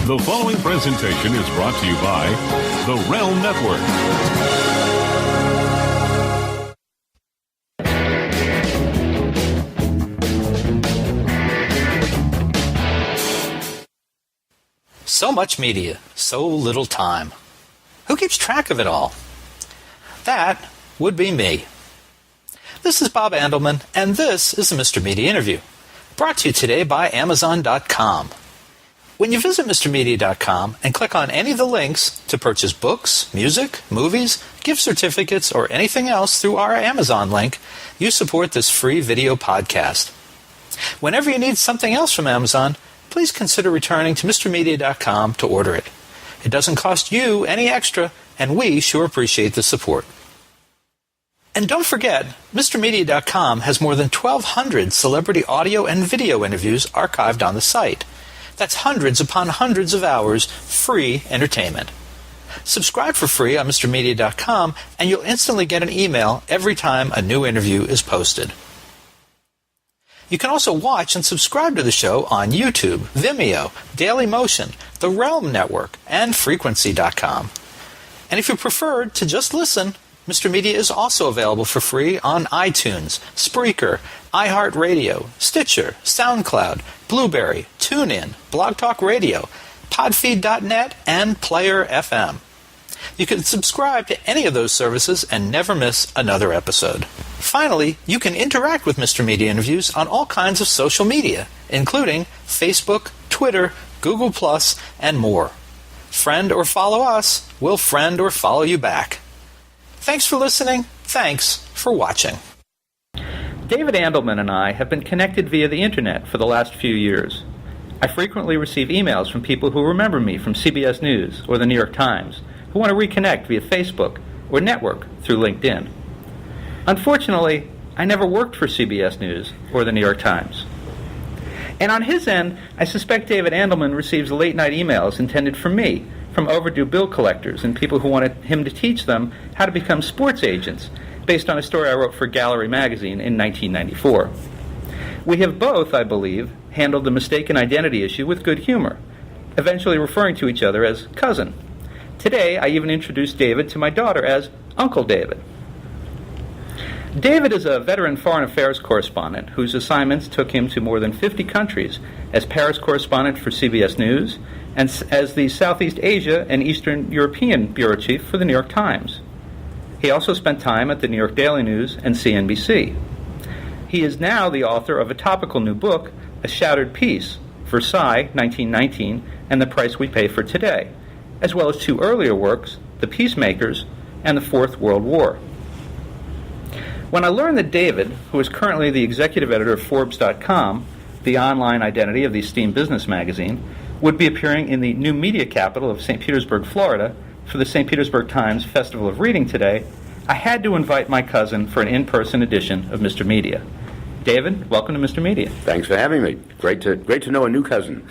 The following presentation is brought to you by the Realm Network. So much media, so little time. Who keeps track of it all? That would be me. This is Bob Andelman, and this is the Mr. Media Interview, brought to you today by Amazon.com. When you visit MrMedia.com and click on any of the links to purchase books, music, movies, gift certificates, or anything else through our Amazon link, you support this free video podcast. Whenever you need something else from Amazon, please consider returning to MrMedia.com to order it. It doesn't cost you any extra, and we sure appreciate the support. And don't forget, MrMedia.com has more than 1,200 celebrity audio and video interviews archived on the site. That's hundreds upon hundreds of hours free entertainment. Subscribe for free on MrMedia.com, and you'll instantly get an email every time a new interview is posted. You can also watch and subscribe to the show on YouTube, Vimeo, Dailymotion, the Realm Network, and Frequency.com. And if you prefer to just listen, Mr. Media is also available for free on iTunes, Spreaker, iHeartRadio, Stitcher, SoundCloud, Blueberry, TuneIn, Blog Talk Radio, Podfeed.net, and Player FM. You can subscribe to any of those services and never miss another episode. Finally, you can interact with Mr. Media Interviews on all kinds of social media, including Facebook, Twitter, Google+, and more. Friend or follow us, we'll friend or follow you back. Thanks for listening. Thanks for watching. David Andelman and I have been connected via the internet for the last few years. I frequently receive emails from people who remember me from CBS News or the New York Times, who want to reconnect via Facebook or network through LinkedIn. Unfortunately, I never worked for CBS News or the New York Times. And on his end, I suspect David Andelman receives late-night emails intended for me from overdue bill collectors and people who wanted him to teach them how to become sports agents, based on a story I wrote for Gallery magazine in 1994. We have both, I believe, handled the mistaken identity issue with good humor, eventually referring to each other as cousin. Today, I even introduced David to my daughter as Uncle David. David is a veteran foreign affairs correspondent whose assignments took him to more than 50 countries as Paris correspondent for CBS News and as the Southeast Asia and Eastern European bureau chief for the New York Times. He also spent time at the New York Daily News and CNBC. He is now the author of a topical new book, A Shattered Peace, Versailles, 1919, and the Price We Pay for Today, as well as two earlier works, The Peacemakers and The Fourth World War. When I learned that David, who is currently the executive editor of Forbes.com, the online identity of the esteemed business magazine, would be appearing in the new media capital of St. Petersburg, Florida, for the St. Petersburg Times Festival of Reading today, I had to invite my cousin for an in-person edition of Mr. Media. David, welcome to Mr. Media. Thanks for having me. Great to know a new cousin.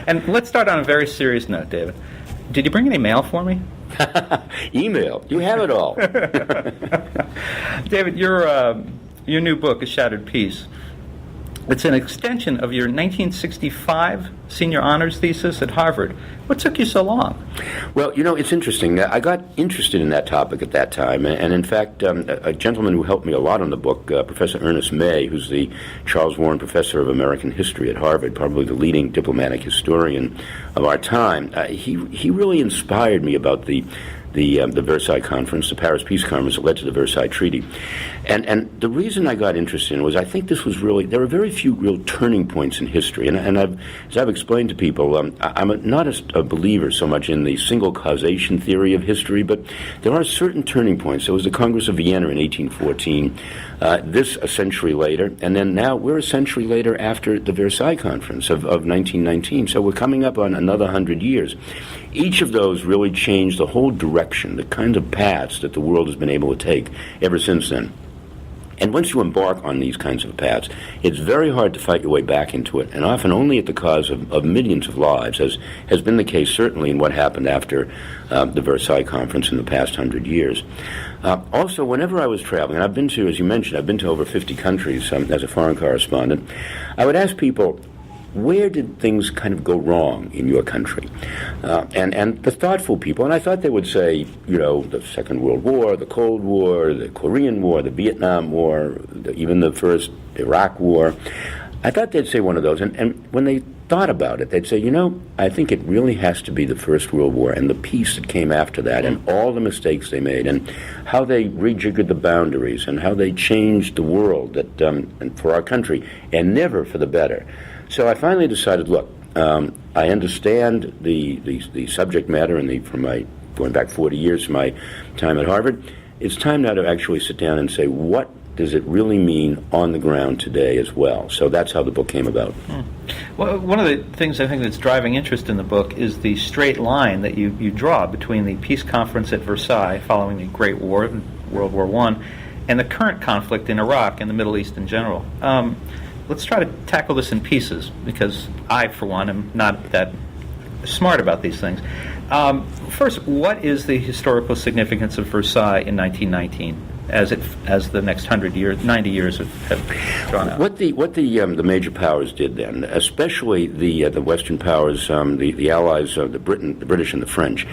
And let's start on a very serious note, David. Did you bring any mail for me? Email. You have it all. David, your new book, A Shattered Peace, it's an extension of your 1965 senior honors thesis at Harvard. What took you so long? Well, it's interesting. I got interested in that topic at that time, and in fact, a gentleman who helped me a lot on the book, Professor Ernest May, who's the Charles Warren Professor of American History at Harvard, probably the leading diplomatic historian of our time, he really inspired me about the Versailles Conference, the Paris Peace Conference that led to the Versailles Treaty. And the reason I got interested in it was I think this was really, there are very few real turning points in history. And as I've explained to people, I'm not a believer so much in the single causation theory of history, but there are certain turning points. There was the Congress of Vienna in 1814, this a century later, and then now we're a century later after the Versailles Conference of 1919. So we're coming up on another 100 years. Each of those really changed the whole direction, the kinds of paths that the world has been able to take ever since then. And once you embark on these kinds of paths, it's very hard to fight your way back into it, and often only at the cost of millions of lives, as has been the case certainly in what happened after the Versailles Conference in the past 100 years. Also, whenever I was traveling, and I've been to, as you mentioned, I've been to over 50 countries as a foreign correspondent, I would ask people, where did things kind of go wrong in your country? And the thoughtful people, and I thought they would say, the Second World War, the Cold War, the Korean War, the Vietnam War, even the first Iraq War. I thought they'd say one of those. And when they thought about it, they'd say, I think it really has to be the First World War and the peace that came after that and all the mistakes they made and how they rejiggered the boundaries and how they changed the world and for our country and never for the better. So I finally decided, look, I understand the subject matter and from my going back 40 years to my time at Harvard. It's time now to actually sit down and say, what does it really mean on the ground today as well? So that's how the book came about. Well, one of the things I think that's driving interest in the book is the straight line that you draw between the peace conference at Versailles following the Great War, World War I, and the current conflict in Iraq and the Middle East in general. Let's try to tackle this in pieces, because I, for one, am not that smart about these things. First, what is the historical significance of Versailles in 1919? As the next 90 years have drawn out. What the major powers did then, especially the Western powers, the Allies, the British and the French,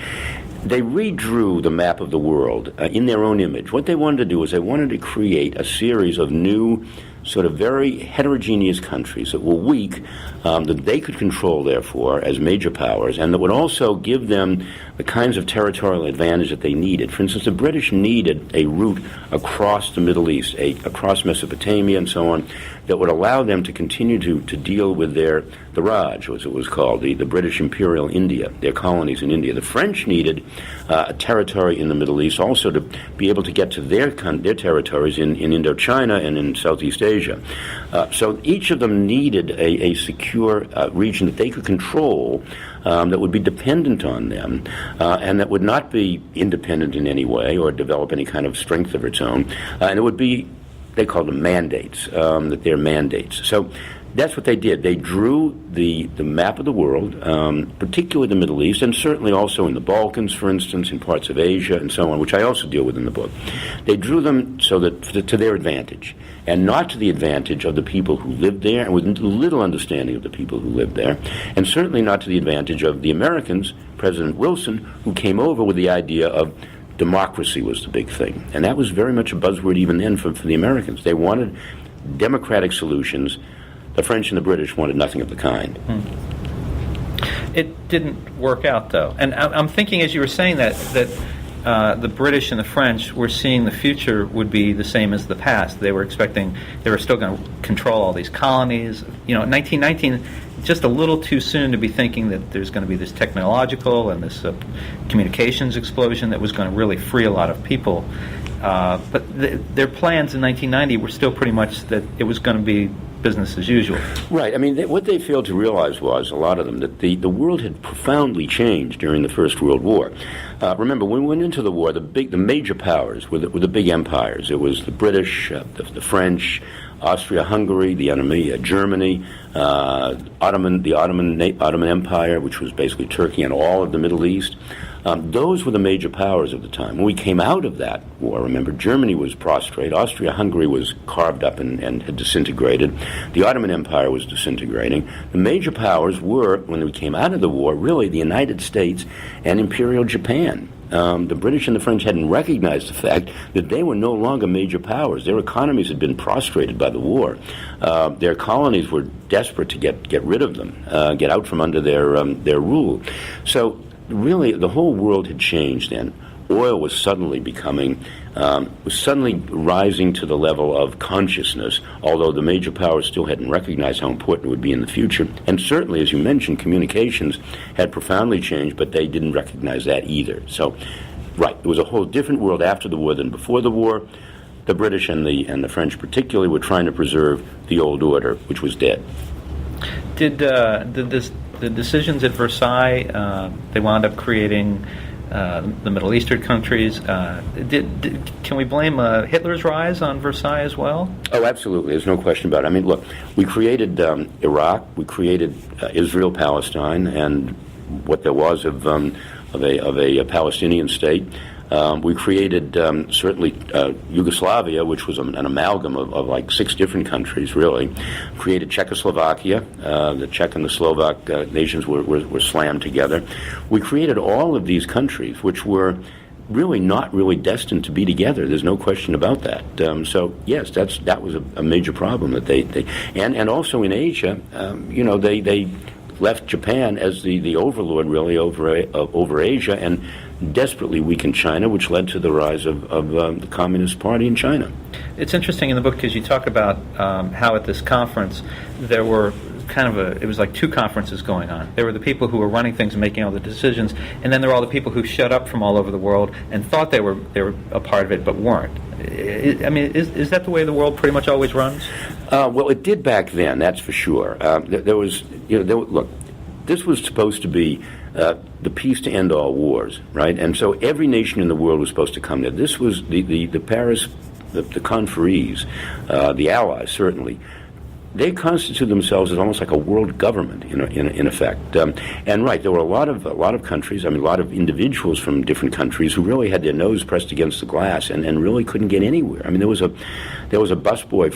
they redrew the map of the world in their own image. What they wanted to do is they wanted to create a series of new, sort of very heterogeneous countries that were weak, that they could control, therefore, as major powers, and that would also give them the kinds of territorial advantage that they needed. For instance, the British needed a route across the Middle East, across Mesopotamia and so on, that would allow them to continue to deal with the Raj, as it was called, the British Imperial India, their colonies in India. The French needed a territory in the Middle East also to be able to get to their territories in Indochina and in Southeast Asia. So each of them needed a secure region that they could control, that would be dependent on them, and that would not be independent in any way or develop any kind of strength of its own. And it would be, they called them mandates, that they're mandates. So that's what they did. They drew the map of the world, particularly the Middle East, and certainly also in the Balkans, for instance, in parts of Asia and so on, which I also deal with in the book. They drew them so that to their advantage, and not to the advantage of the people who lived there, and with little understanding of the people who lived there, and certainly not to the advantage of the Americans, President Wilson, who came over with the idea of democracy was the big thing. And that was very much a buzzword even then for the Americans. They wanted democratic solutions. The French and the British wanted nothing of the kind. It didn't work out, though. And I'm thinking, as you were saying that the British and the French were seeing the future would be the same as the past. They were expecting they were still going to control all these colonies. In 1919, just a little too soon to be thinking that there's going to be this technological and this communications explosion that was going to really free a lot of people. But their plans in 1990 were still pretty much that it was going to be business as usual. Right. I mean, what they failed to realize was, a lot of them, that the world had profoundly changed during the First World War. Remember, when we went into the war, the major powers were the big empires. It was the British, the French, Austria-Hungary, the enemy, Germany, the Ottoman Empire, which was basically Turkey and all of the Middle East. Those were the major powers of the time. When we came out of that war, remember, Germany was prostrate, Austria-Hungary was carved up and had disintegrated, the Ottoman Empire was disintegrating. The major powers were, when we came out of the war, really the United States and Imperial Japan. The British and the French hadn't recognized the fact that they were no longer major powers. Their economies had been prostrated by the war. Their colonies were desperate to get rid of them, get out from under their rule. So really, the whole world had changed then. Oil was suddenly rising to the level of consciousness, although the major powers still hadn't recognized how important it would be in the future. And certainly, as you mentioned, communications had profoundly changed, but they didn't recognize that either. So, right, it was a whole different world after the war than before the war. The British and the French particularly were trying to preserve the old order, which was dead. Did the decisions at Versailles, they wound up creating the Middle Eastern countries. Can we blame Hitler's rise on Versailles as well? Oh, absolutely. There's no question about it. I mean, look, we created Iraq, we created Israel-Palestine, and what there was of a Palestinian state. We created certainly Yugoslavia, which was an amalgam of like 6 different countries, really. Created Czechoslovakia. The Czech and the Slovak nations were slammed together. We created all of these countries, which were really not really destined to be together. There's no question about that. So yes, that was a major problem that they and also in Asia, they left Japan as the overlord really over Asia and desperately weakened China, which led to the rise of the Communist Party in China. It's interesting in the book because you talk about how at this conference there were it was like 2 conferences going on. There were the people who were running things and making all the decisions, and then there were all the people who showed up from all over the world and thought they were a part of it but weren't. Is that the way the world pretty much always runs? Well, it did back then, that's for sure. Look, this was supposed to be the peace to end all wars, right? And so every nation in the world was supposed to come there. This was the Paris, the conferees, the Allies certainly. They constituted themselves as almost like a world government, in effect. And right, there were a lot of countries. a lot of individuals from different countries who really had their nose pressed against the glass and really couldn't get anywhere. There was a busboy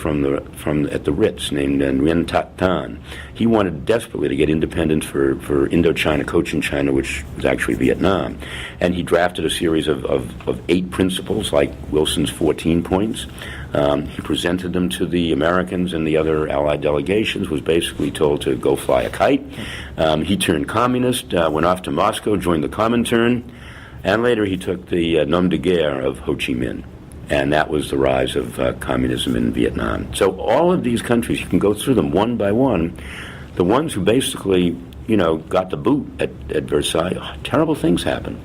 from at the Ritz named Nguyen Tat Tan. He wanted desperately to get independence for Indochina, Cochinchina, which was actually Vietnam, and he drafted a series of 8 principles, like Wilson's 14 points. He presented them to the Americans and the other Allied delegations, was basically told to go fly a kite. He turned communist, went off to Moscow, joined the Comintern, and later he took the nom de guerre of Ho Chi Minh. And that was the rise of communism in Vietnam. So all of these countries, you can go through them one by one. The ones who basically, got the boot at Versailles, terrible things happened.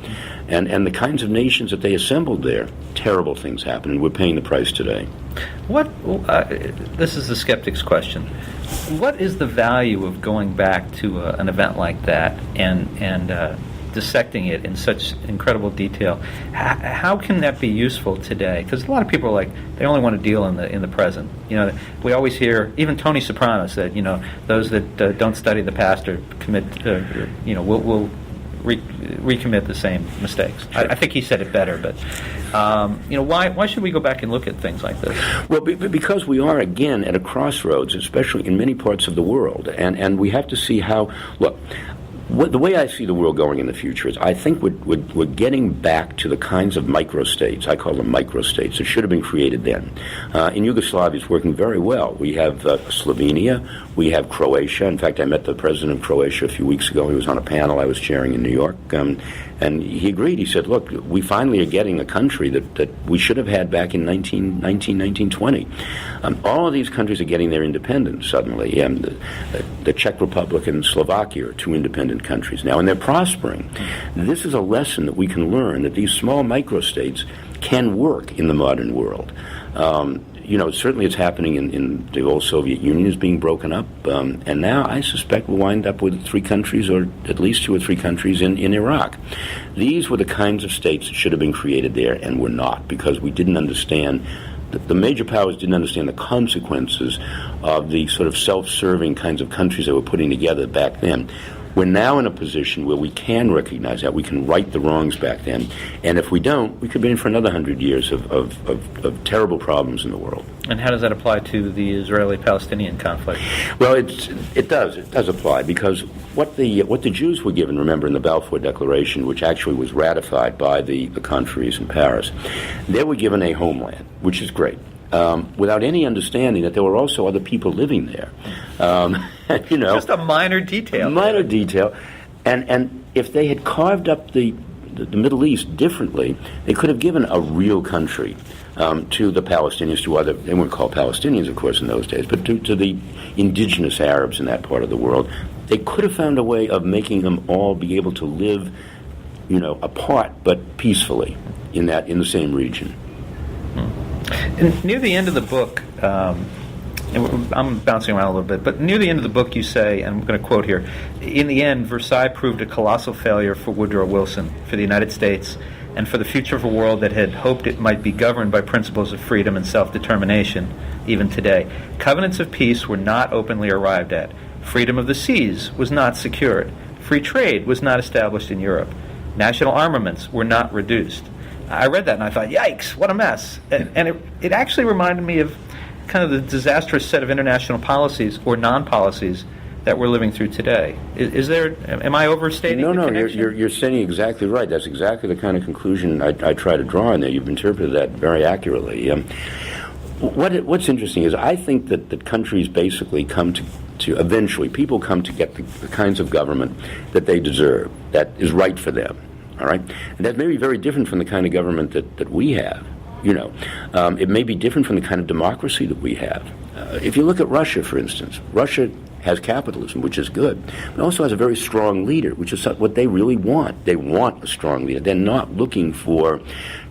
And the kinds of nations that they assembled there, terrible things happened, and we're paying the price today. This is the skeptic's question. What is the value of going back to an event like that and dissecting it in such incredible detail? How can that be useful today? Because a lot of people are like, they only want to deal in the present. We always hear, even Tony Soprano said, those that don't study the past or commit, will recommit the same mistakes. Sure. I think he said it better, but why should we go back and look at things like this? Well, because we are again at a crossroads, especially in many parts of the world, and we have to see how. Look. The way I see the world going in the future is I think we're getting back to the kinds of microstates, I call them microstates, that should have been created then. In Yugoslavia, it's working very well. We have Slovenia, we have Croatia. In fact, I met the president of Croatia a few weeks ago. He was on a panel I was chairing in New York, and he agreed. He said, look, we finally are getting a country that we should have had back in 1920. All of these countries are getting their independence suddenly. The Czech Republic and Slovakia are 2 independent countries now, and they're prospering. This is a lesson that we can learn, that these small microstates can work in the modern world. Certainly it's happening in the old Soviet Union is being broken up, and now I suspect we'll wind up with 3 countries, or at least 2 or 3 countries in Iraq. These were the kinds of states that should have been created there and were not, because we didn't understand. The major powers didn't understand the consequences of the sort of self-serving kinds of countries they were putting together back then. We're now in a position where we can recognize that. We can right the wrongs back then. And if we don't, we could be in for another 100 years of terrible problems in the world. And how does that apply to the Israeli-Palestinian conflict? Well, it does apply, because what the Jews were given, remember, in the Balfour Declaration, which actually was ratified by the conferees in Paris, they were given a homeland, which is great. Without any understanding that there were also other people living there. Just a minor detail. Minor detail. And if they had carved up the Middle East differently, they could have given a real country to the Palestinians, they weren't called Palestinians, of course, in those days, but to the indigenous Arabs in that part of the world. They could have found a way of making them all be able to live, apart but peacefully in the same region. And near the end of the book, and I'm bouncing around a little bit, but near the end of the book you say, and I'm going to quote here, in the end, Versailles proved a colossal failure for Woodrow Wilson, for the United States, and for the future of a world that had hoped it might be governed by principles of freedom and self-determination, even today. Covenants of peace were not openly arrived at. Freedom of the seas was not secured. Free trade was not established in Europe. National armaments were not reduced. I read that and I thought, yikes, what a mess. And it actually reminded me of kind of the disastrous set of international policies or non-policies that we're living through today. Am I overstating the connection? You're saying exactly right. That's exactly the kind of conclusion I try to draw in there. You've interpreted that very accurately. What's interesting is I think that countries basically come to eventually, people come to get the kinds of government that they deserve, that is right for them. All right? And that may be very different from the kind of government that we have. It may be different from the kind of democracy that we have. If you look at Russia, for instance, Russia has capitalism, which is good, but also has a very strong leader, which is what they really want. They want a strong leader. They're not looking for,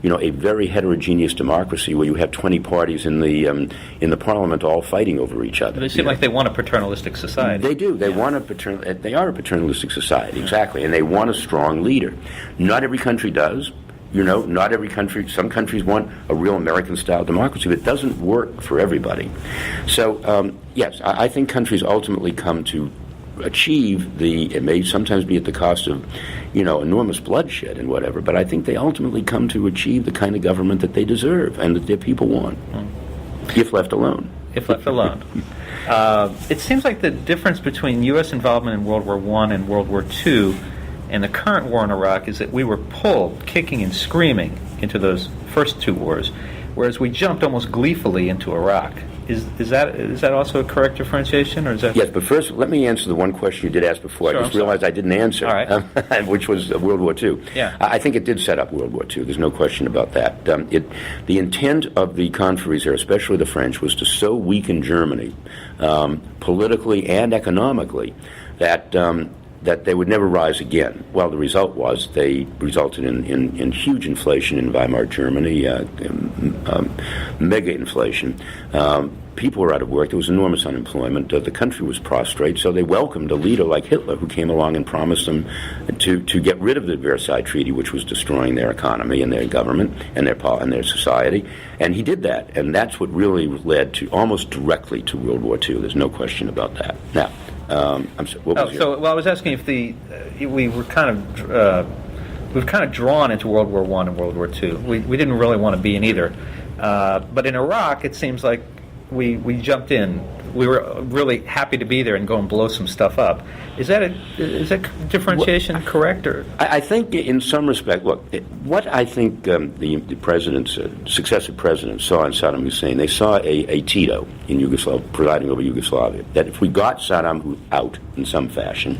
a very heterogeneous democracy where you have 20 parties in the parliament all fighting over each other. They seem like they want a paternalistic society. They do. They want they are a paternalistic society, exactly, and they want a strong leader. Not every country does. Not every country, some countries want a real American-style democracy, but it doesn't work for everybody. So, yes, I think countries ultimately come to achieve it may sometimes be at the cost of, enormous bloodshed and whatever, but I think they ultimately come to achieve the kind of government that they deserve and that their people want, if left alone. If left alone. It seems like the difference between U.S. involvement in World War I and World War II and the current war in Iraq is that we were pulled, kicking and screaming, into those first two wars, whereas we jumped almost gleefully into Iraq. Is that also a correct differentiation, or is that? Yes, but first, let me answer the one question you did ask before. Sure, I just realized I didn't answer, all right. which was World War II. Yeah. I think it did set up World War II. There's no question about that. The intent of the conferees here, especially the French, was to so weaken Germany, politically and economically, that they would never rise again. Well, the result was they resulted in huge inflation in Weimar Germany, mega inflation. People were out of work. There was enormous unemployment. The country was prostrate, so they welcomed a leader like Hitler, who came along and promised them to get rid of the Versailles Treaty, which was destroying their economy and their government and their society. And he did that, and that's what really led to almost directly to World War II. There's no question about that. Now, I'm sorry, what was I was asking if we were kind of drawn into World War I and World War II. We didn't really want to be in either, but in Iraq, it seems like we jumped in. We were really happy to be there and go and blow some stuff up. Is that differentiation correct? Or I think in some respect, look, what I think the presidents, successive presidents saw in Saddam Hussein, they saw a Tito in Yugoslavia, presiding over Yugoslavia, that if we got Saddam out in some fashion,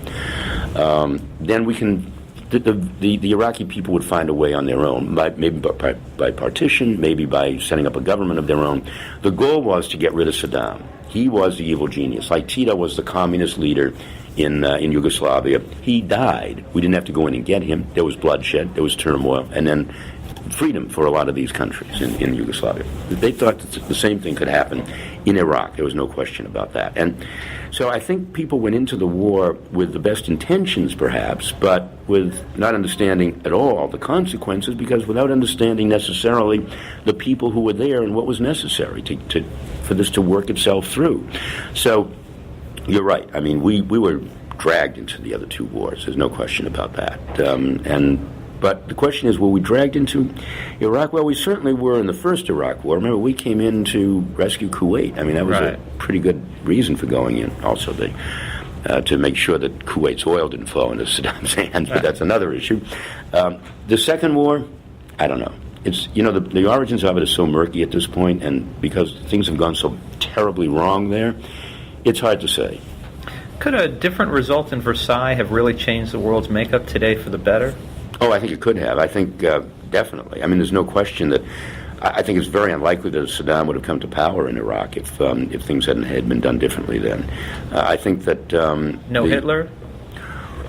then we can. The Iraqi people would find a way on their own, maybe by partition, maybe by setting up a government of their own. The goal was to get rid of Saddam. He was the evil genius. Like Tito was the communist leader in Yugoslavia. He died. We didn't have to go in and get him. There was bloodshed. There was turmoil. And then freedom for a lot of these countries in Yugoslavia. They thought that the same thing could happen in Iraq. There was no question about that. And so I think people went into the war with the best intentions, perhaps, but with not understanding at all the consequences, because without understanding necessarily the people who were there and what was necessary for this to work itself through. So you're right. I mean, we were dragged into the other two wars. There's no question about that. But the question is, were we dragged into Iraq? Well, we certainly were in the first Iraq war. Remember, we came in to rescue Kuwait. I mean, that was a pretty good reason for going in. Also, to make sure that Kuwait's oil didn't fall into Saddam's hands, but that's another issue. The second war, I don't know. It's the origins of it is so murky at this point, and because things have gone so terribly wrong there, it's hard to say. Could a different result in Versailles have really changed the world's makeup today for the better? Oh, I think it could have. I think definitely. I mean, there's no question that I think it's very unlikely that Saddam would have come to power in Iraq if things had been done differently then. I think that Hitler.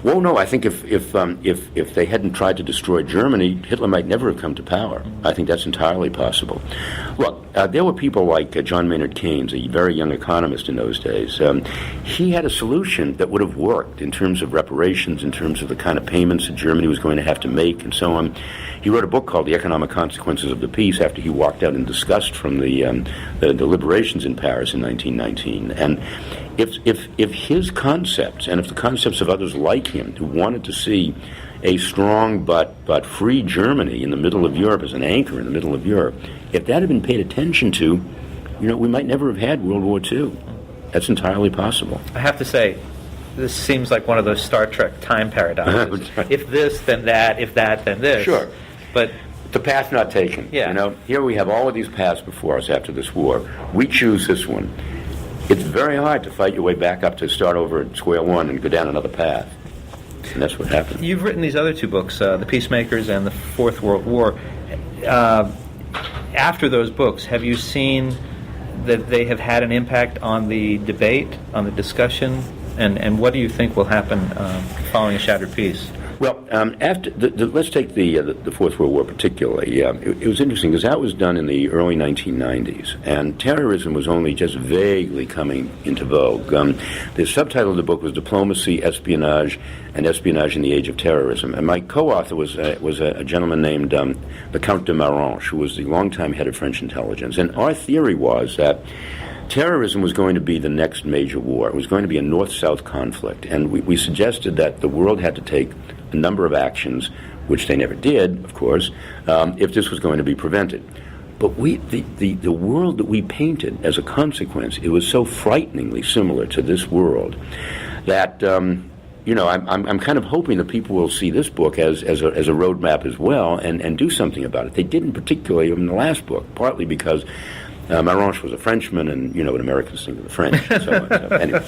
Well, no. I think if they hadn't tried to destroy Germany, Hitler might never have come to power. I think that's entirely possible. Look, there were people like John Maynard Keynes, a very young economist in those days. He had a solution that would have worked in terms of reparations, in terms of the kind of payments that Germany was going to have to make, and so on. He wrote a book called The Economic Consequences of the Peace after he walked out in disgust from the deliberations in Paris in 1919. And if his concepts, and if the concepts of others like him, who wanted to see a strong but free Germany in the middle of Europe as an anchor in the middle of Europe, if that had been paid attention to, we might never have had World War II. That's entirely possible. I have to say, this seems like one of those Star Trek time paradoxes. If this, then that. If that, then this. Sure. But the path not taken. Yeah. Here we have all of these paths before us after this war. We choose this one. It's very hard to fight your way back up to start over at square one and go down another path. And that's what happened. You've written these other two books, The Peacemakers and The Fourth World War. After those books, have you seen that they have had an impact on the debate, on the discussion, and what do you think will happen following a shattered peace? Well, after let's take the Fourth World War particularly. It was interesting because that was done in the early 1990s, and terrorism was only just vaguely coming into vogue. The subtitle of the book was Diplomacy, Espionage, and Espionage in the Age of Terrorism. And my co-author was a gentleman named the Count de Marange, who was the longtime head of French intelligence. And our theory was that terrorism was going to be the next major war. It was going to be a north-south conflict. And we suggested that the world had to take a number of actions, which they never did, of course, if this was going to be prevented. But the world that we painted as a consequence, it was so frighteningly similar to this world that, I'm kind of hoping that people will see this book as a roadmap as well and do something about it. They didn't particularly in the last book, partly because Marange was a Frenchman, and you know what Americans think of the French. So anyway.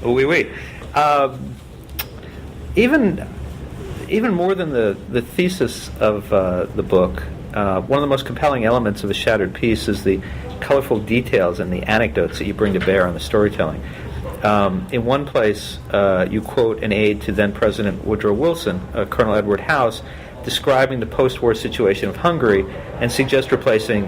Oui, oui. Even more than the thesis of the book, one of the most compelling elements of A Shattered Peace is the colorful details and the anecdotes that you bring to bear on the storytelling. In one place, you quote an aide to then-President Woodrow Wilson, Colonel Edward House, describing the post-war situation of Hungary, and suggest replacing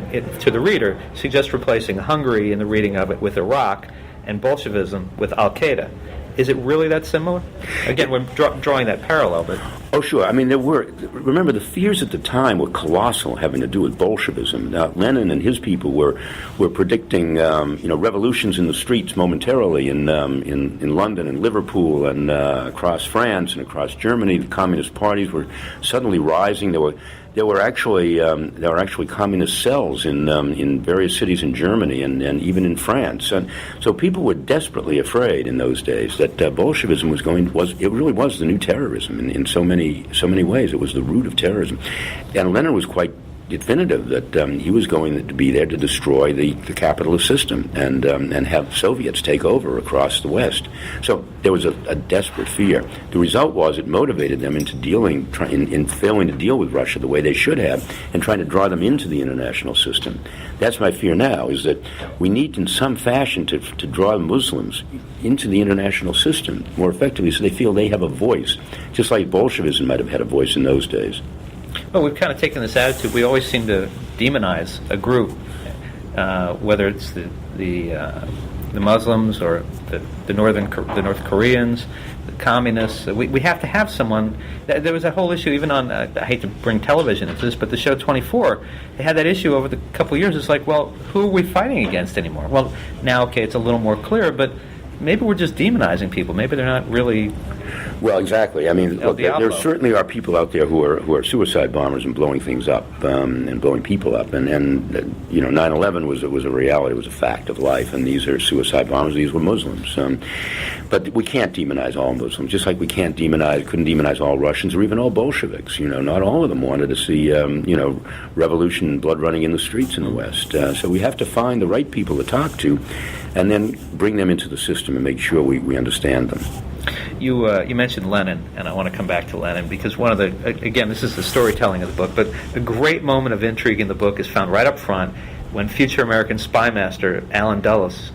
Hungary in the reading of it with Iraq and Bolshevism with Al-Qaeda. Is it really that similar? Again, we're drawing that parallel, but... Oh, sure. I mean, remember, the fears at the time were colossal having to do with Bolshevism. Lenin and his people were predicting, revolutions in the streets momentarily in London and Liverpool and across France and across Germany. The communist parties were suddenly rising. There were actually communist cells in various cities in Germany and even in France, and so people were desperately afraid in those days that Bolshevism it really was the new terrorism in so many ways. It was the root of terrorism, and Lenin was quite definitive that he was going to be there to destroy the capitalist system and have Soviets take over across the West. So there was a desperate fear. The result was it motivated them into in failing to deal with Russia the way they should have and trying to draw them into the international system. That's my fear now, is that we need in some fashion to draw Muslims into the international system more effectively so they feel they have a voice, just like Bolshevism might have had a voice in those days. Well, we've kind of taken this attitude. We always seem to demonize a group, whether it's the Muslims or the North Koreans, the communists. We have to have someone. There was a whole issue even on. I hate to bring television into this, but the show 24. They had that issue over the couple of years. It's like, well, who are we fighting against anymore? Well, now okay, it's a little more clear, but maybe we're just demonizing people. Maybe they're not really. Well, exactly. I mean, look, there certainly are people out there who are suicide bombers and blowing things up and blowing people up. And 9/11 was a reality. It was a fact of life. And these are suicide bombers. These were Muslims. But we can't demonize all Muslims, just like we couldn't demonize all Russians or even all Bolsheviks. Not all of them wanted to see revolution and blood running in the streets in the West. So we have to find the right people to talk to, and then bring them into the system and make sure we understand them. You mentioned Lenin, and I want to come back to Lenin because one of again, this is the storytelling of the book, but the great moment of intrigue in the book is found right up front when future American spy master Allen Dulles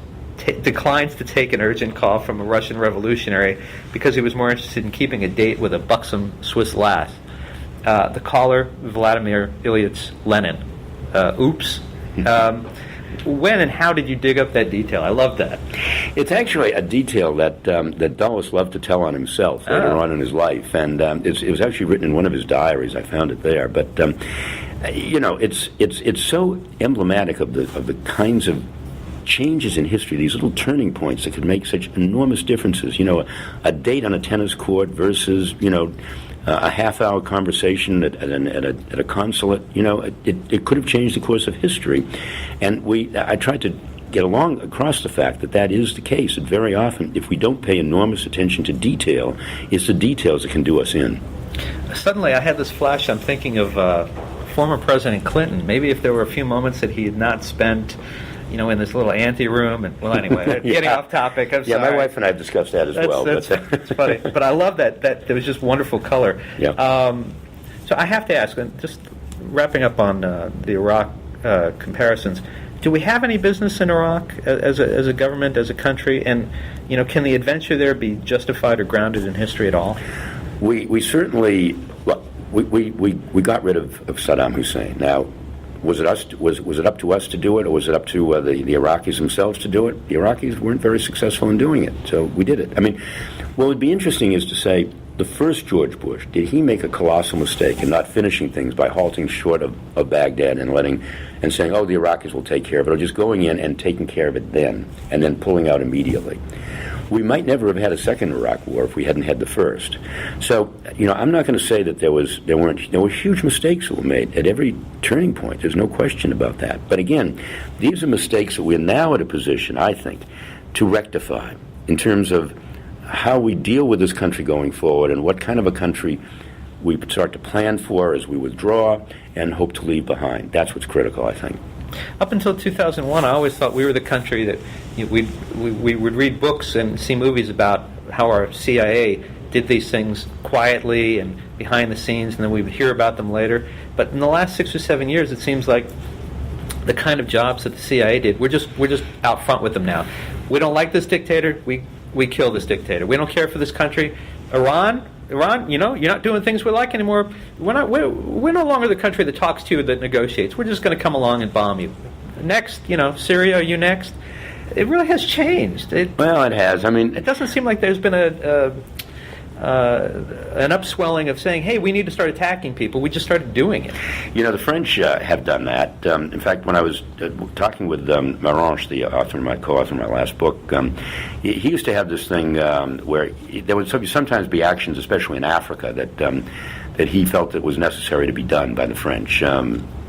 declines to take an urgent call from a Russian revolutionary because he was more interested in keeping a date with a buxom Swiss lass. The caller, Vladimir Ilyich Lenin. Oops. When and how did you dig up that detail? I love that. It's actually a detail that Dulles loved to tell on himself later on in his life, and it was actually written in one of his diaries. I found it there, but it's so emblematic of the kinds of changes in history, these little turning points that could make such enormous differences. You know, a date on a tennis court versus, you know, a half-hour conversation at a consulate. You know, it could have changed the course of history. And I tried to get along across the fact that is the case. That very often, if we don't pay enormous attention to detail, it's the details that can do us in. Suddenly, I had this flash. I'm thinking of former President Clinton. Maybe if there were a few moments that he had not spent, you know, in this little anteroom. And well, anyway, getting off topic. I'm sorry. My wife and I have discussed that as well. That's funny. But I love that there was just wonderful color. Yeah. So I have to ask, and just wrapping up on the Iraq comparisons. Do we have any business in Iraq as a government, as a country, and you know, can the adventure there be justified or grounded in history at all? We certainly we got rid of Saddam Hussein. Now, was it up to us to do it, or was it up to the Iraqis themselves to do it? The Iraqis weren't very successful in doing it, so we did it. I mean, what would be interesting is to say, the first George Bush, did he make a colossal mistake in not finishing things by halting short of Baghdad and saying, oh, the Iraqis will take care of it, or just going in and taking care of it then, and then pulling out immediately? We might never have had a second Iraq war if we hadn't had the first. So, you know, I'm not going to say that there were huge mistakes that were made at every turning point. There's no question about that. But again, these are mistakes that we're now at a position, I think, to rectify in terms of how we deal with this country going forward and what kind of a country we start to plan for as we withdraw and hope to leave behind. That's what's critical, I think. Up until 2001, I always thought we were the country that we would read books and see movies about how our CIA did these things quietly and behind the scenes, and then we would hear about them later. But in the last 6 or 7 years, it seems like the kind of jobs that the CIA did, we're just out front with them now. We don't like this dictator, we kill this dictator. We don't care for this country. Iran, you know, you're not doing things we like anymore. We're no longer the country that talks to you, that negotiates. We're just going to come along and bomb you. Next, you know, Syria, are you next? It really has changed. Well, it has. I mean, it doesn't seem like there's been an upswelling of saying, hey, we need to start attacking people. We just started doing it. You know, the French have done that. In fact, when I was talking with Marange, the co-author of my last book, he used to have this thing where there would sometimes be actions, especially in Africa, that he felt it was necessary to be done by the French.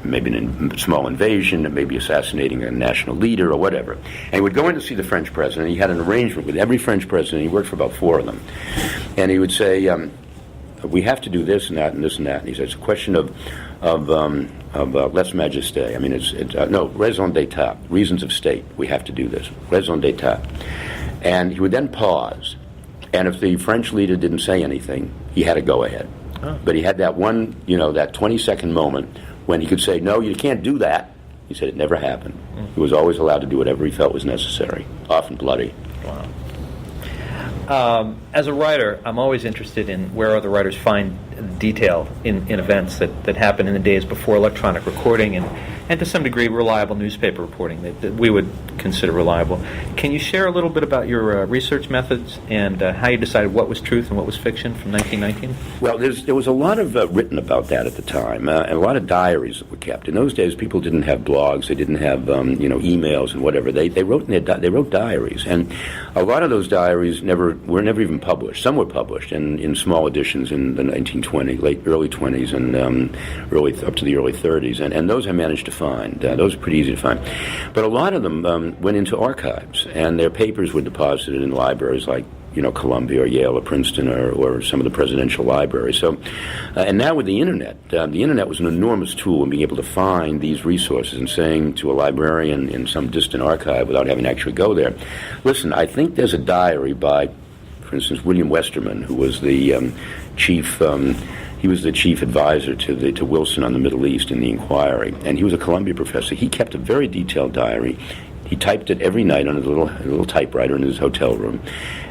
Maybe a small invasion, maybe assassinating a national leader or whatever. And he would go in to see the French president. He had an arrangement with every French president. He worked for about 4 of them. And he would say, we have to do this and that and this and that. And he said, it's a question of lèse majesté. I mean, no, raison d'état, reasons of state. We have to do this, raison d'état. And he would then pause. And if the French leader didn't say anything, he had to go ahead. Oh. But he had that one, you know, that 20-second moment when he could say, no, you can't do that. He said it never happened. He was always allowed to do whatever he felt was necessary, often bloody. Wow. As a writer, I'm always interested in where other writers find detail in events that happened in the days before electronic recording and to some degree reliable newspaper reporting that we would consider reliable. Can you share a little bit about your research methods and how you decided what was truth and what was fiction from 1919? Well, there was a lot of written about that at the time, and a lot of diaries that were kept. In those days, people didn't have blogs, they didn't have emails and whatever. They wrote diaries, and a lot of those diaries were never even published. Some were published in small editions in the 1920s, early 20s, and up to the early 30s, and those I managed to find. Those are pretty easy to find. But a lot of them went into archives, and their papers were deposited in libraries like, you know, Columbia or Yale or Princeton or some of the presidential libraries. So, and now with the Internet was an enormous tool in being able to find these resources and saying to a librarian in some distant archive without having to actually go there, listen, I think there's a diary by, for instance, William Westerman, who was the chief advisor to Wilson on the Middle East in the inquiry, and he was a Columbia professor. He kept a very detailed diary. He typed it every night on a little typewriter in his hotel room,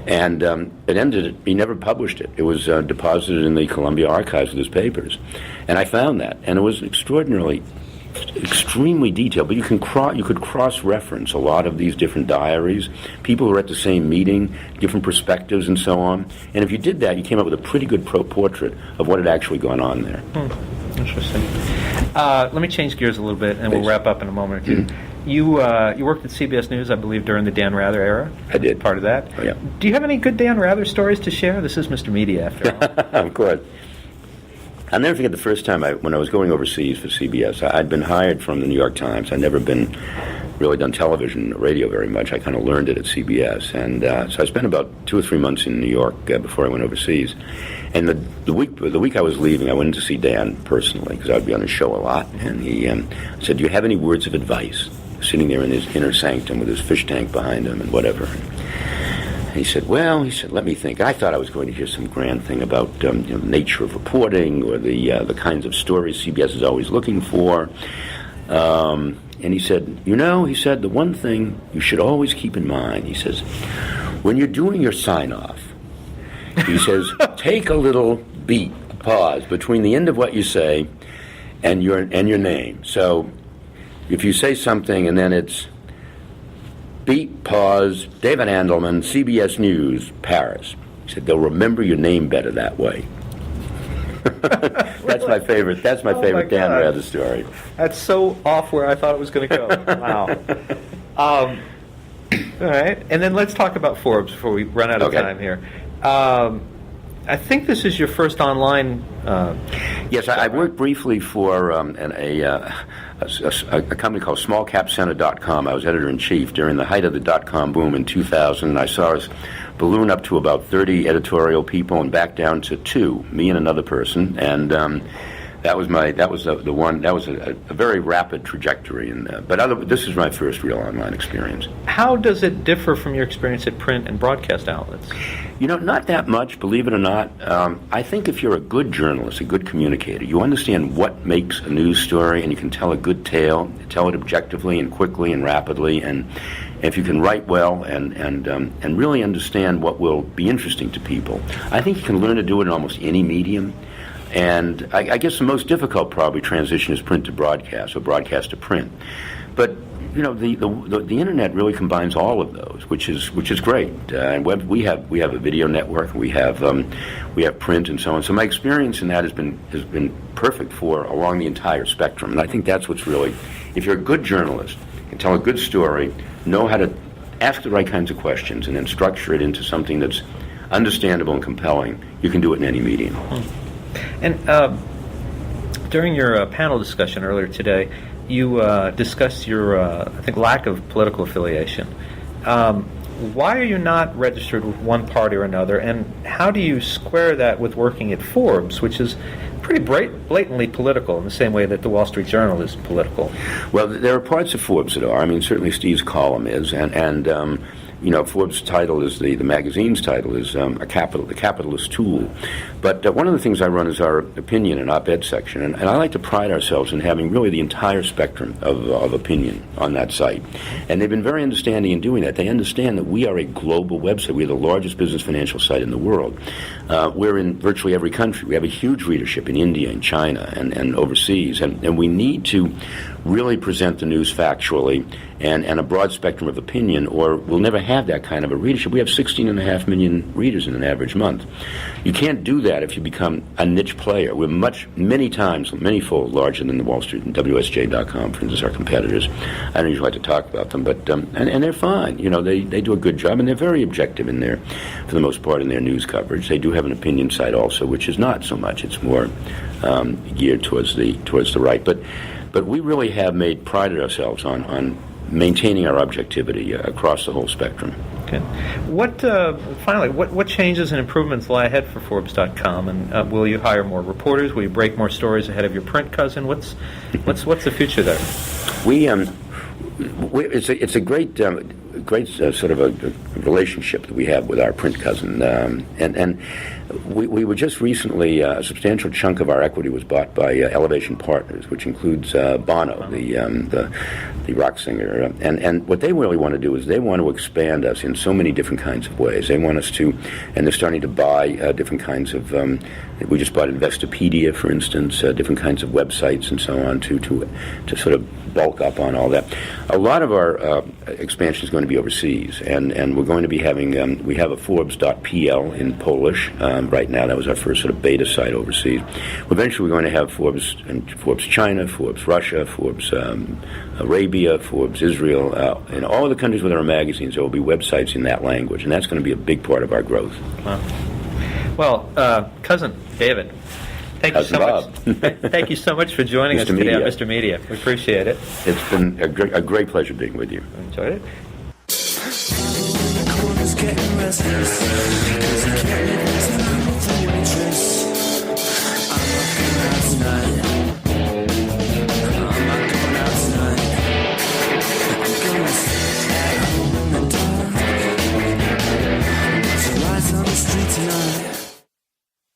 and he never published it. It was deposited in the Columbia archives with his papers, and I found that, and it was extremely detailed. But you could cross-reference a lot of these different diaries, people who were at the same meeting, different perspectives, and so on. And if you did that, you came up with a pretty good portrait of what had actually gone on there. Interesting. Let me change gears a little bit, and we'll wrap up in a moment or two. You worked at CBS News, I believe, during the Dan Rather era. I did. Part of that. Oh, yeah. Do you have any good Dan Rather stories to share? This is Mr. Media, after all. Of course. I'll never forget the first time when I was going overseas for CBS. I'd been hired from the New York Times. I'd never been really done television or radio very much. I kind of learned it at CBS. And so I spent about 2 or 3 months in New York before I went overseas. And the week I was leaving, I went in to see Dan personally, because I would be on his show a lot. And he said, "Do you have any words of advice?" Sitting there in his inner sanctum with his fish tank behind him and whatever. And he said, let me think. I thought I was going to hear some grand thing about the nature of reporting or the kinds of stories CBS is always looking for. And he said, the one thing you should always keep in mind, he says, when you're doing your sign-off, he says, take a little beat, a pause between the end of what you say and your name. So if you say something and then it's beat, pause, David Andelman, CBS News, Paris. He said, they'll remember your name better that way. That's my favorite. That's my favorite Dan Rather story. That's so off where I thought it was going to go. Wow. All right. And then let's talk about Forbes before we run out of time here. I think this is your first online... yes, I worked briefly for a company called smallcapcenter.com. I was editor-in-chief during the height of the dot-com boom in 2000. I saw us balloon up to about 30 editorial people and back down to 2, me and another person. And that was a very rapid trajectory. But this is my first real online experience. How does it differ from your experience at print and broadcast outlets? Not that much, believe it or not. I think if you're a good journalist, a good communicator, you understand what makes a news story, and you can tell a good tale, tell it objectively and quickly and rapidly, and if you can write well and really understand what will be interesting to people, I think you can learn to do it in almost any medium. And I guess the most difficult probably transition is print to broadcast or broadcast to print. But the internet really combines all of those, which is great. And we have a video network, we have print and so on. So my experience in that has been perfect for along the entire spectrum. And I think that's what's really, if you're a good journalist, can tell a good story, know how to ask the right kinds of questions, and then structure it into something that's understandable and compelling, you can do it in any medium. And during your panel discussion earlier today, you discussed your, I think, lack of political affiliation. Why are you not registered with one party or another, and how do you square that with working at Forbes, which is pretty blatantly political in the same way that the Wall Street Journal is political? Well, there are parts of Forbes that are. I mean, certainly Steve's column is, and Forbes' title is the magazine's title is the capitalist tool. But one of the things I run is our opinion and op-ed section, and I like to pride ourselves in having really the entire spectrum of opinion on that site. And they've been very understanding in doing that. They understand that we are a global website. We're the largest business financial site in the world. We're in virtually every country. We have a huge readership in India and China and overseas, and we need to really present the news factually and a broad spectrum of opinion, or we'll never have that kind of a readership. We have 16.5 million readers in an average month. You can't do that if you become a niche player. We're many-fold larger than the Wall Street and WSJ.com, for instance, our competitors. I don't usually like to talk about them, but and they're fine. They do a good job, and they're very objective in their, for the most part, in their news coverage. They do have an opinion side also, which is not so much. It's more geared towards the right. But we really have prided ourselves on maintaining our objectivity across the whole spectrum. Okay. What changes and improvements lie ahead for Forbes.com? And will you hire more reporters? Will you break more stories ahead of your print cousin? What's the future there? It's a great sort of a relationship that we have with our print cousin, and we were just recently, a substantial chunk of our equity was bought by Elevation Partners, which includes Bono, the rock singer, and what they really want to do is they want to expand us in so many different kinds of ways. They want us to, and they're starting to buy different kinds of, we just bought Investopedia, for instance, different kinds of websites and so on to sort of bulk up on all that. A lot of our expansion is going going to be overseas, and we're going to be having, we have a Forbes.pl in Polish right now. That was our first sort of beta site overseas. Eventually we're going to have Forbes and Forbes China, Forbes Russia, Forbes Arabia, Forbes Israel, in all of the countries where there are magazines, there will be websites in that language, and that's going to be a big part of our growth. Well, Cousin David, thank you so much. Thank you so much for joining us today on Mr. Media. We appreciate it. It's been a great pleasure being with you. Enjoyed it.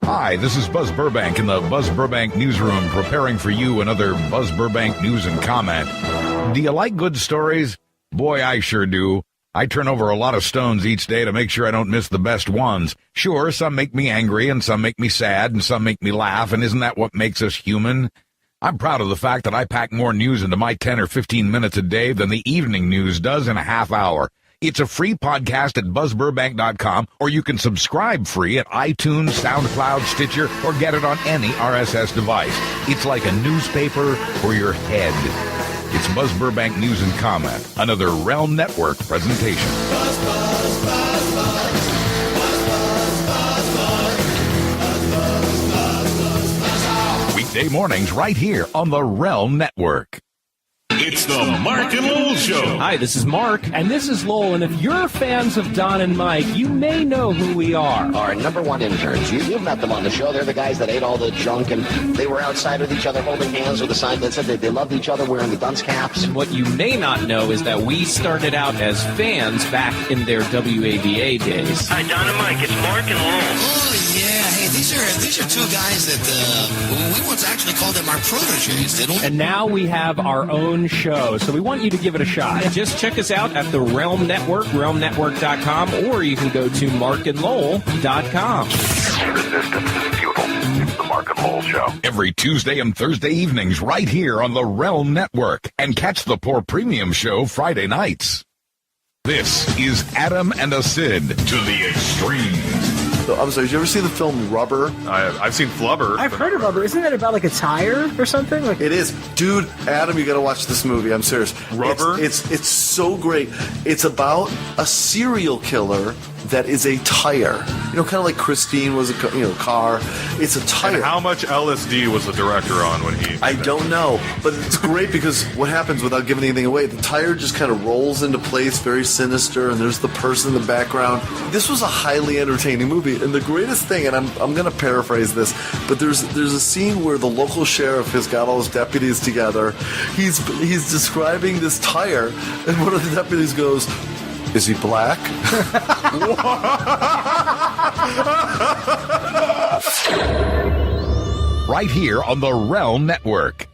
Hi, this is Buzz Burbank in the Buzz Burbank Newsroom, preparing for you another Buzz Burbank News and Comment. Do you like good stories? Boy, I sure do. I turn over a lot of stones each day to make sure I don't miss the best ones. Sure, some make me angry, and some make me sad, and some make me laugh, and isn't that what makes us human? I'm proud of the fact that I pack more news into my 10 or 15 minutes a day than the evening news does in a half hour. It's a free podcast at buzzburbank.com, or you can subscribe free at iTunes, SoundCloud, Stitcher, or get it on any RSS device. It's like a newspaper for your head. It's Buzz Burbank News and Comment, another Realm Network presentation. Buzz, buzz, buzz, buzz. Weekday mornings right here on the Realm Network. It's the Mark and Lowell Show. Hi, this is Mark. And this is Lowell. And if you're fans of Don and Mike, you may know who we are. Our number one interns. You've met them on the show. They're the guys that ate all the junk, and they were outside with each other holding hands with a sign that said they loved each other wearing the dunce caps. And what you may not know is that we started out as fans back in their WAVA days. Hi, Don and Mike. It's Mark and Lowell. Oh, yeah. Hey, these are two guys that we once actually called them our proteges, didn't we? And now we have our own show, so we want you to give it a shot. Just check us out at the Realm Network, realmnetwork.com, or you can go to markandlowell.com. Resistance is futile. It's the Mark and Lowell Show. Every Tuesday and Thursday evenings right here on the Realm Network. And catch the Poor Premium Show Friday nights. This is Adam and Sid to the extreme. So, I'm sorry, did you ever see the film Rubber? I've seen Flubber. I've heard of Rubber. Isn't that about like a tire or something? Like it is. Dude, Adam, you got to watch this movie. I'm serious. Rubber? It's so great. It's about a serial killer that is a tire. You know, kind of like Christine was a car. It's a tire. And how much LSD was the director on when he... I don't know, but it's great because what happens, without giving anything away, the tire just kind of rolls into place, very sinister, and there's the person in the background. This was a highly entertaining movie, and the greatest thing, and I'm going to paraphrase this, but there's a scene where the local sheriff has got all his deputies together. He's describing this tire, and one of the deputies goes, "Is he black?" Right here on the Realm Network.